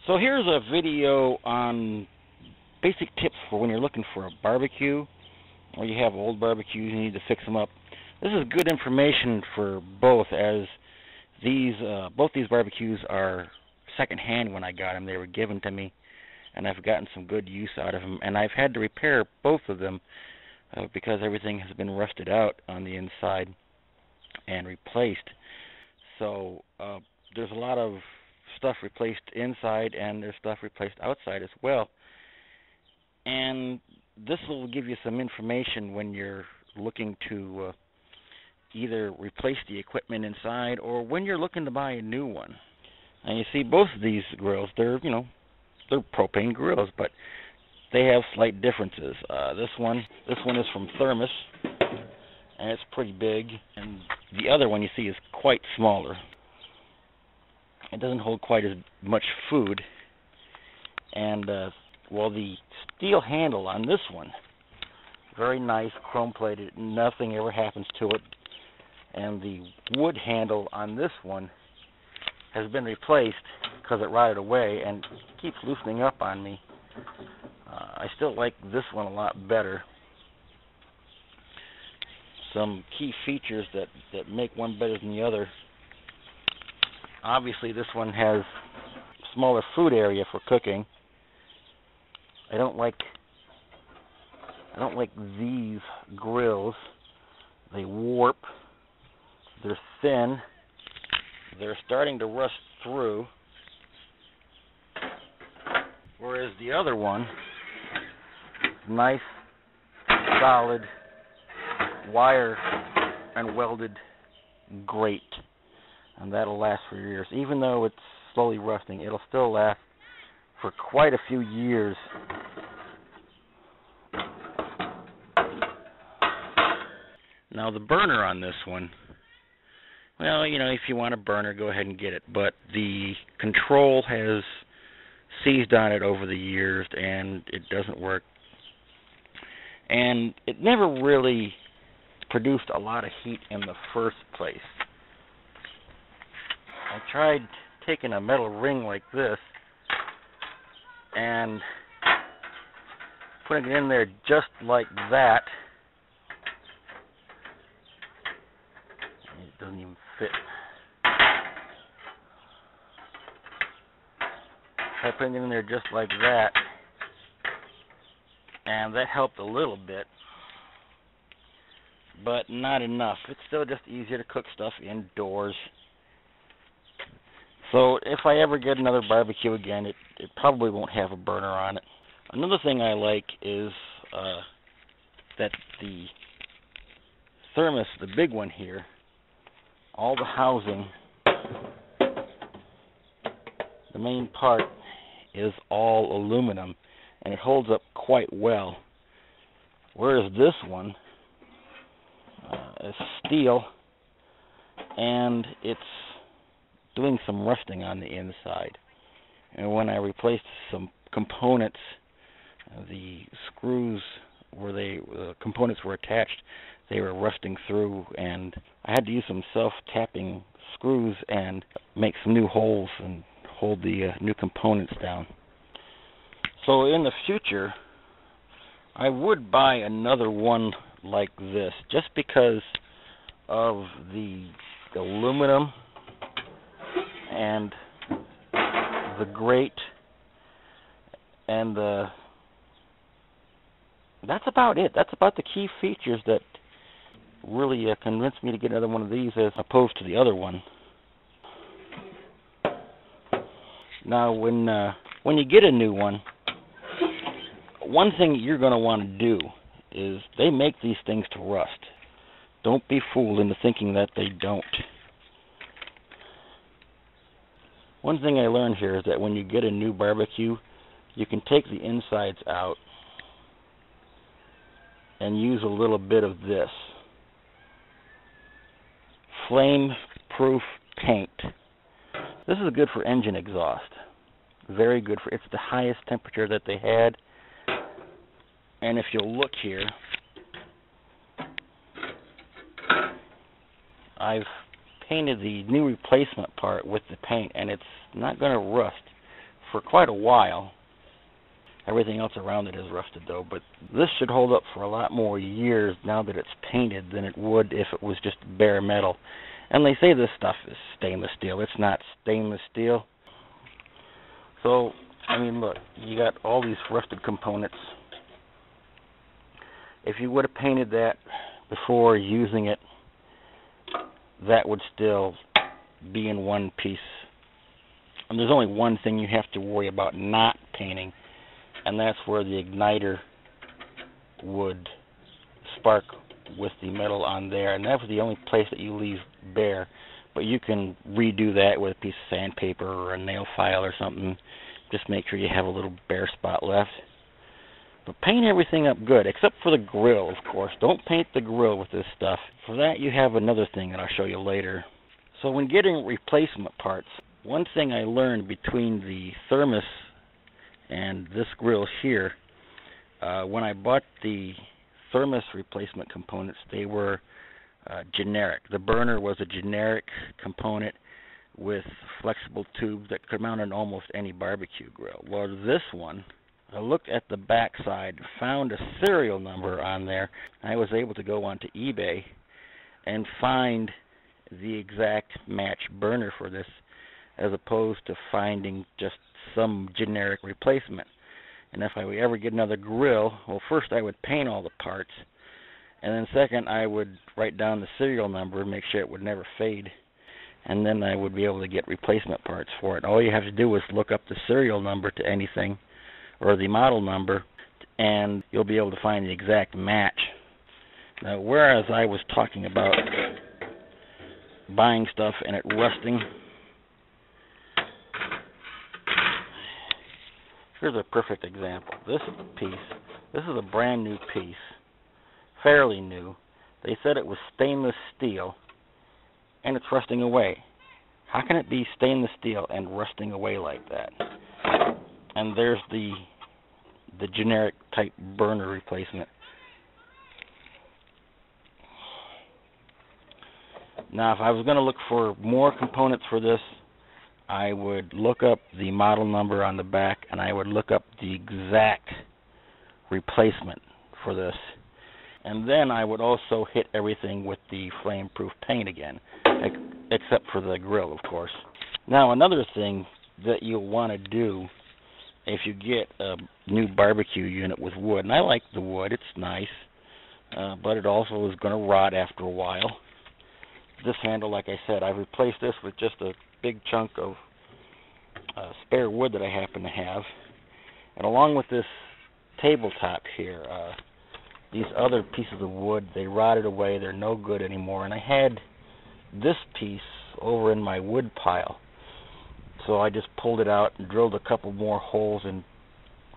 So here's a video on basic tips for when you're looking for a barbecue, or you have old barbecues and you need to fix them up. This is good information for both, as both these barbecues are secondhand when I got them. They were given to me, and I've gotten some good use out of them. And I've had to repair both of them because everything has been rusted out on the inside and replaced. So there's a lot of stuff replaced inside, and there's stuff replaced outside as well. And this will give you some information when you're looking to either replace the equipment inside or when you're looking to buy a new one. And you see, both of these grills, they're propane grills, but they have slight differences. This one is from Thermos, and it's pretty big, and the other one you see is quite smaller. It doesn't hold quite as much food, and well, the steel handle on this one, very nice, chrome plated, nothing ever happens to it. And the wood handle on this one has been replaced because it rotted away and keeps loosening up on me. I still like this one a lot better. Some key features that make one better than the other. Obviously, this one has smaller food area for cooking. I don't like these grills. They warp. They're thin. They're starting to rust through. Whereas the other one, nice, solid, wire and welded grate. And that'll last for years. Even though it's slowly rusting, it'll still last for quite a few years. Now the burner on this one, well, if you want a burner, go ahead and get it. But the control has seized on it over the years, and it doesn't work. And it never really produced a lot of heat in the first place. I tried taking a metal ring like this and putting it in there just like that. It doesn't even fit. I put it in there just like that, and that helped a little bit, but not enough. It's still just easier to cook stuff indoors. So if I ever get another barbecue again, it probably won't have a burner on it. Another thing I like is that the Thermos, the big one here, all the housing, the main part is all aluminum, and it holds up quite well. Whereas this one is steel, and it's doing some rusting on the inside. And when I replaced some components, the screws where the components were attached, they were rusting through, and I had to use some self-tapping screws and make some new holes and hold the new components down. So in the future, I would buy another one like this, just because of the aluminum and the grate, and that's about it. That's about the key features that really convinced me to get another one of these as opposed to the other one. Now, when you get a new one thing you're going to want to do is they make these things to rust. Don't be fooled into thinking that they don't. One thing I learned here is that when you get a new barbecue, you can take the insides out and use a little bit of this flame-proof paint. This is good for engine exhaust. Very good for, it's the highest temperature that they had. And if you'll look here, I've painted the new replacement part with the paint, and it's not going to rust for quite a while. Everything else around it is rusted though, but this should hold up for a lot more years now that it's painted than it would if it was just bare metal. And they say this stuff is stainless steel. It's not stainless steel. So, I mean, look, you got all these rusted components. If you would have painted that before using it, that would still be in one piece. And there's only one thing you have to worry about not painting, and that's where the igniter would spark with the metal on there, and that was the only place that you leave bare. But you can redo that with a piece of sandpaper or a nail file or something. Just make sure you have a little bare spot left. But paint everything up good, except for the grill, of course. Don't paint the grill with this stuff. For that, you have another thing that I'll show you later. So when getting replacement parts, one thing I learned between the thermos and this grill here, when I bought the thermos replacement components, they were generic. The burner was a generic component with flexible tubes that could mount on almost any barbecue grill. Well, this one, I looked at the back side, found a serial number on there. I was able to go onto eBay and find the exact match burner for this, as opposed to finding just some generic replacement. And if I would ever get another grill, well, first I would paint all the parts, and then second I would write down the serial number and make sure it would never fade, and then I would be able to get replacement parts for it. All you have to do is look up the serial number to anything, or the model number, and you'll be able to find the exact match. Now, whereas I was talking about buying stuff and it rusting, here's a perfect example. This piece, this is a brand new piece, fairly new. They said it was stainless steel, and it's rusting away. How can it be stainless steel and rusting away like that? And there's the generic type burner replacement. Now, if I was going to look for more components for this, I would look up the model number on the back, and I would look up the exact replacement for this. And then I would also hit everything with the flame-proof paint again, except for the grill, of course. Now, another thing that you'll want to do if you get a new barbecue unit with wood, and I like the wood, it's nice, but it also is going to rot after a while. This handle, like I said, I've replaced this with just a big chunk of spare wood that I happen to have. And along with this tabletop here, these other pieces of wood, they rotted away, they're no good anymore. And I had this piece over in my wood pile, so I just pulled it out and drilled a couple more holes and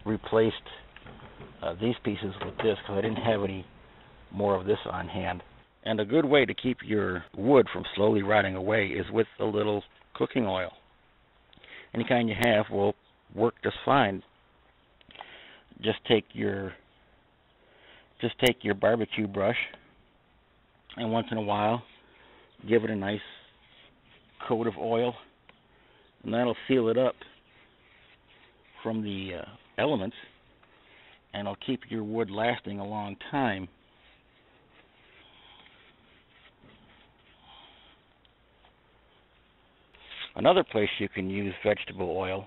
replaced these pieces with this, because I didn't have any more of this on hand. And a good way to keep your wood from slowly rotting away is with a little cooking oil. Any kind you have will work just fine. Just take your barbecue brush, and once in a while give it a nice coat of oil, and that'll seal it up from the elements, and it'll keep your wood lasting a long time. Another place you can use vegetable oil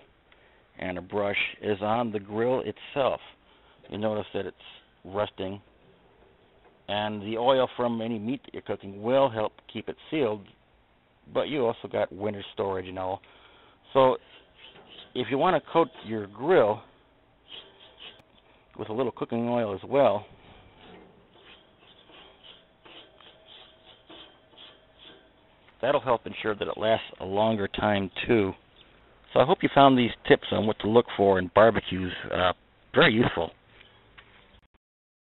and a brush is on the grill itself. You notice that it's rusting, and the oil from any meat that you're cooking will help keep it sealed, but you also got winter storage and all. So if you want to coat your grill with a little cooking oil as well, that'll help ensure that it lasts a longer time too. So I hope you found these tips on what to look for in barbecues very useful.